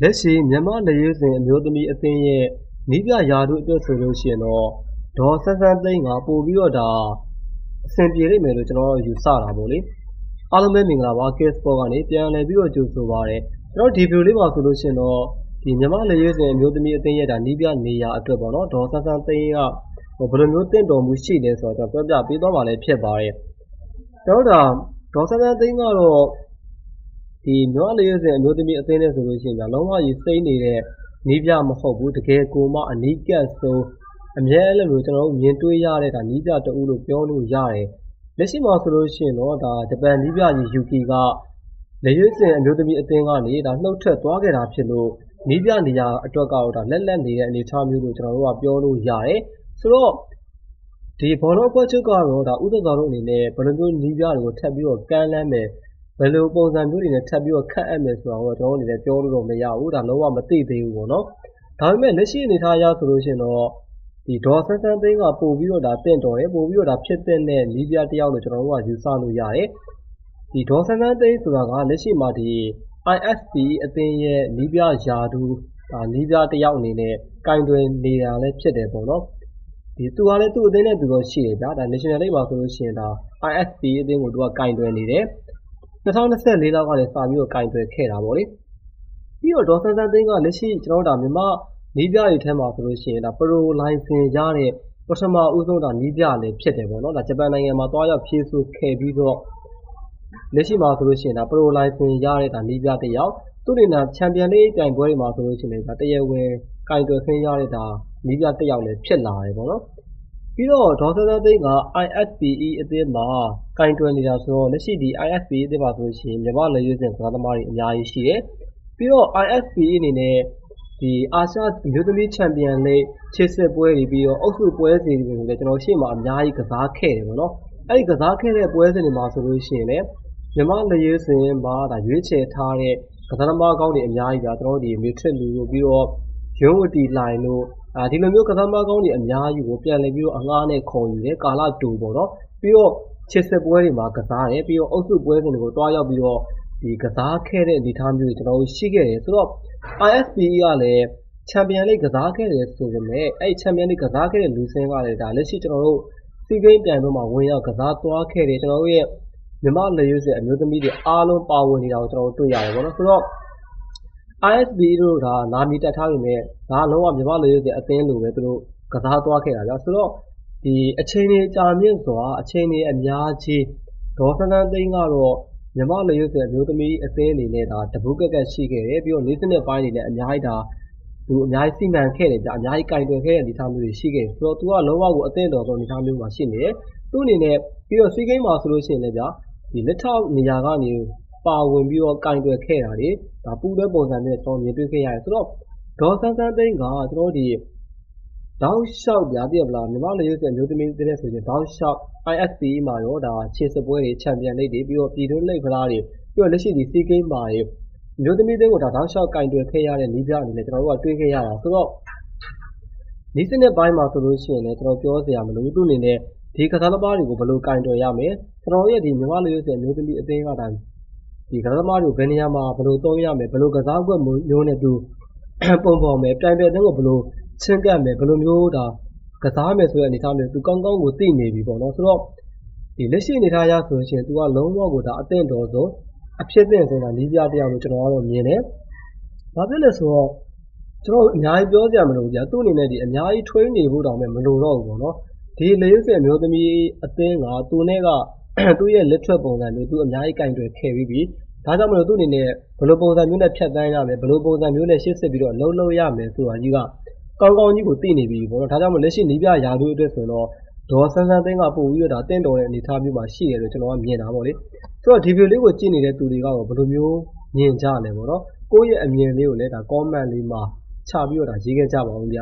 လက်ရှိမြန်မာလက်ရွေးစင်အမျိုးသမီးအသင်းရဲ့နီးပြရာထူးအတွက်ဆိုလို့ရှိရင်တော့ဒေါ်စန်းစန်းသိန်းကပို့ပြီးတော့ဒါအဆင်ပြေလိမ့်မယ်လို့ကျွန်တော်တို့ယူဆတာပေါ့လေအားလုံးပဲမင်္ဂလာပါ Case Sport ကနေပြန်လည်ပြီးတော့ကြိုဆိုပါရစေကျွန်တော်ဒီဗီဒီယိုလေးမှာဆိုလို့ရှိရင်တော့ဒီမြန်မာလက်ရွေးစင်အမျိုးသမီးအသင်းရဲ့ဒါနီးပြနေရာအတွက်ပေါ့နော်ဒေါ်စန်းစန်းသိန်းကဘယ်လိုမျိုးတင့်တော်မှုရှိလဲဆိုတော့ကျွန်တော်ပြောပြပေးသွားမှာလည်းဖြစ်ပါတယ်ကျွန်တော်ဒါဒေါ်စန်းစန်းသိန်းကတော့ဒီမြန်မာလက်ရွေးစင်အမျိုးသမီးအသင်းနဲ့ဆိုလို့ရှိရင်လုံးဝကြီးစိမ့်နေတဲ့နီးပြမဟုတ်ဘူးတကယ်ကိုမှအနီးကပ်ဆုံးအမြဲတမ်းလို့ကျွန်တော်တို့မြင်တွေ့ရတဲ့ဒါနီးပြတဦးလို့ပြောလို့ရတယ်လက်ရှိမှာဆိုလို့ရှိရင်တော့ဒါဂျပန်နီးပြကြီးယူကီကလက်ရွေးစင်အမျိုးသမီးအသင်းကနေဒါနှုတ်ထွက်သွားခဲ့တာဖြစ်လို့နီးပြနေရာအတွက်ကတော့ဒါလက်နေတဲ့အနေအထားမျိုးလို့ကျွန်တော်တို့ကပြောလို့ရတယ်ဆိုတော့ဒီဘောလုံးပွဲချုပ်ကတော့ဒါဥဒ္ဒတော်တို့အနေနဲ့ဘယ်လိုမျိုးနီးပြတွေကိုထပ်ပြီးတော့ကမ်းလှမ်းမယ်ဘယ်လိုပုံစံမျိုးတွေနဲ့ထပ်ပြီးတော့ခတ်အပ်မယ်ဆိုတာကိုကျွန်တော်တို့အနေနဲ့ပြောလို့တော့မရဘူးဒါလုံးဝမသိသေးဘူးပေါ့နော်ဒါပေမဲ့လက်ရှိအနေအထားအရဆိုလို့ရှိရင်တော့ဒီဒေါ်စန်းစန်းသိန်းကပို့ပြီးတော့ဒါတင့်တော်တယ်ပို့ပြီးတော့ဒါဖြစ်တဲ့နီးပြတယောက်လို့ကျွန်တော်တို့ကယူဆလို့ရတယ်ဒီဒေါ်စန်းစန်းသိန်းဆိုတာကလက်ရှိမှာဒီ ISP အသင်းရဲ့နီးပြရာထူးဒါနီးပြတယောက်အနေနဲ့ကင်တွယ်နေတာလည်းဖြစ်တယ်ပေါ့နော်ဒီသူကလည်းသူ့အသင်းနဲ့သူတော့ရှိတယ်ဗျာဒါ National League မှာဆိုလို့ရှိရင်ဒါ ISP အသင်းကိုသူကကင်တွယ်နေတယ်2024လောက်ကနေစပြီးတော့ကင်တွယ်ခဲ့တာပေါ့လေပြီးတော့ဒေါ်စန်းစန်းသိန်းကလက်ရှိကျွန်တော်တို့ဒါမြန်မာနီးပြတွေထဲမှာဆိုလို့ရှိရင်ဒါ Pro License ရတဲ့ပထမဦးဆုံးဒါနီးပြလည်းဖြစ်တယ်ပေါ့နော်ဒါဂျပန်နိုင်ငံမှာတွားရောက်ဖြည့်ဆို့ခဲ့ပြီးတော့လက်ရှိမှာဆိုလို့ရှိရင်ဒါ Pro License ရတဲ့ဒါနီးပြတစ်ယောက်သူ့အနေနဲ့ချန်ပီယံလိပြိုင်ပွဲတွေမှာဆိုလို့ရှိရင်ဒါတရားဝင်ကင်တွယ်ခွင့်ရတဲ့ဒါနီးပြတစ်ယောက်လည်းဖြစ်လာတယ်ပေါ့နော်ပြီးတော့ဒေါ်စန်းစန်းသိန်းက ISPE အသင်းမှာကင်တွယ်နေတာဆိုတော့လက်ရှိဒီ ISPE အသင်းမှာဆိုလို့ရှိရင်မြန်မာလက်ရွေးစင်ကစားသမားတွေအများကြီးရှိတယ်ပြီးတော့ ISPE အနေနဲ့ဒီအာရှအမျိုးသမီးချန်ပီယံလိချစ်စစ်ပွဲတွေပြီးတော့အုပ်စုပွဲစဉ်တွေကိုလည်းကျွန်တော်ရှေ့မှာအများကြီးကစားခဲ့တယ်ပေါ့နော်အဲ့ဒီကစားခဲ့တဲ့ပွဲစဉ်တွေမှာဆိုလို့ရှိရင်လည်းမြန်မာလက်ရွေးစင်မှာဒါရွေးချယ်ထားတဲ့ကစားသမားကောင်းတွေအများကြီးဒါကျွန်တော်တို့ဒီမြစ်ထက်လူတို့ပြီးတော့ရုံးဝတီလိုင်တို့ဒီလိုမျိုးကစားသမားကောင်းတွေအများကြီးကိုပြန်လည်ပြီးတော့အငှားနဲ့ခေါ်ယူတယ်ကာလတူပေါ့နော်ပြီးတော့ချစ်စစ်ပွဲတွေမှာကစားတယ်ပြီးတော့အုပ်စုပွဲစဉ်တွေကိုတွားရောက်ပြီးတော့ဒီကစားခဲ့တဲ့အနေအထားမျိုးတွေကျွန်တော်တို့ရှိခဲ့တယ်ဆိုတော့ ISPE ကလည်းချန်ပီယံလိကစားခဲ့တယ်ဆိုပေမဲ့အဲ့ချန်ပီယံလိကစားခဲ့တဲ့လူစင်းကလည်းဒါလက်ရှိကျွန်တော်တို့စီဂိမ်းပြိုင်ပွဲမှာဝင်ရောက်ကစားသွားခဲ့တယ်ကျွန်တော်တို့ရဲ့မြန်မာလက်ရွေးစင်အမျိုးသမီးတွေအားလုံးပါဝင်နေတာကိုကျွန်တော်တို့တွေ့ရတယ်ပေါ့နော်ဆိုတော့ ISPE တို့ဒါနာမည်တက်ထားပေမဲ့ဒါလုံးဝမြန်မာလက်ရွေးစင်အသင်းလိုပဲသူတို့ကစားသွားခဲ့တာဗျာဆိုတော့ဒီအချိန်တွေကြာမြင့်စွာအချိန်တွေအများကြီးဒေါ်စန်းစန်းသိန်းကတော့မြန်မာလက်ရွေးစင်အမျိုးသမီးအသင်းအနေနဲ့ဒါတပုတ်ကက်ကရှိခဲ့တယ်ပြီးတော့နေ့စဉ်ပိုင်းတွေလည်းအများကြီးဒါသူအများကြီးစီမံခဲ့တယ်ဗျအများကြီးကင်တွယ်ခဲ့တဲ့အနေအထားမျိုးတွေရှိခဲ့တယ်ဆိုတော့သူကလုံးဝကိုအသင့်တော်ဆုံးအနေအထားမျိုးမှာရှိနေတယ်သူ့အနေနဲ့ပြီးတော့စီးကိန်းမှာဆိုလို့ရှိရင်လည်းဗျဒီလက်ထောက်နေရာကနေပါဝင်ပြီးတော့ကင်တွယ်ခဲ့တာတွေဒါပူတဲ့ပုံစံမျိုးကျွန်တော်မြင်တွေ့ခဲ့ရတယ်ဆိုတော့ဒေါ်စန်းစန်းသိန်းကကျွန်တော်ဒီတောက်လျှောက်ဗျာသိရမလားမြန်မာလက်ရွေးစင်အမျိုးသမီးတဲ့ဆိုရင်တောက်လျှောက် ISPE မှာရောဒါခြေစပွဲတွေချန်ပီယံလိတွေပြီးတော့ပြည်တွင်းလိဖလားတွေပြီးတော့လက်ရှိဒီစီးကိန်းမှာတွေမျိုးသမီးတွေကိုဒါတောက်လျှောက်ကင်တွယ်ခဲ့ရတဲ့နီးပြအနေနဲ့ကျွန်တော်တို့ကတွေးခဲ့ရတာဆိုတော့နီးစနစ်ပိုင်းမှာဆိုလို့ရှိရင်လည်းကျွန်တော်ပြောစရာမလိုသူ့အနေနဲ့ဒီကစားသမားတွေကိုဘယ်လိုကင်တွယ်ရမယ်ကျွန်တော်ရဲ့ဒီမြန်မာလက်ရွေးစင်မျိုးသမီးအသင်းကဒါဒီကစားသမားတွေကိုဘယ်နေရာမှာဘယ်လိုသုံးရမယ်ဘယ်လိုကစားကွက်မျိုးနဲ့သူပုံဖော်မယ်ပြိုင်ပွဲအသင်းကိုဘယ်လိုချင်းကပ်မယ်ဘယ်လိုမျိုးဒါကစားမယ်ဆိုတဲ့အနေအထားမျိုးသူကောင်းကောင်းကိုသိနေပြီပေါ့နော်ဆိုတော့ဒီလက်ရှိအနေအထားအရဆိုရင်သူကလုံးဝကိုဒါအသင့်တော်ဆုံးအဖြစ်သင့်ဆုံးဒါနီးပြတရားလို့ကျွန်တော်ကတော့မြင်တယ်။ဘာဖြစ်လဲဆိုတော့ကျွန်တော်အများကြီးပြောစရာမလိုဘူးကြာသူ့အနေနဲ့ဒီအများကြီးထွေးနေဖို့တောင်မလိုတော့ဘူးပေါ့နော်။ဒီလက်ရွေးစင်မျိုးသမီးအသင်းကသူနဲ့ကသူ့ရဲ့လက်ထွက်ပုံစံမျိုးသူအများကြီးကင်တွယ်ခဲ့ပြီးပြီ။ဒါကြောင့်မလို့သူ့အနေနဲ့ဘယ်လိုပုံစံမျိုးနဲ့ဖြတ်သန်းရမယ်ဘယ်လိုပုံစံမျိုးနဲ့ရှေ့ဆက်ပြီးတော့လှုပ်လှုပ်ရမယ်ဆိုတာကြီးကကောင်းကောင်းကြီးကိုသိနေပြီပေါ့နော်။ဒါကြောင့်မလို့လက်ရှိနီးပြရာထူးအတွက်ဆိုတော့ဒေါ်စန်းစန်းသိန်းကပို့ပြီးတော့ဒါတင့်တော်တဲ့အနေအထားမျိုးမှာရှိတယ်လို့ကျွန်တော်ကမြင်တာပေါ့လေဆိုတော့ဒီဗီဒီယိုလေးကိုကြည့်နေတဲ့သူတွေကတော့ဘယ်လိုမျိုးမြင်ကြလဲပေါ့နော်ကိုယ့်ရဲ့အမြင်လေးကိုလည်းဒါ comment လေးမှာချပြီးတော့ဒါရေးခဲ့ကြပါဦးဗျ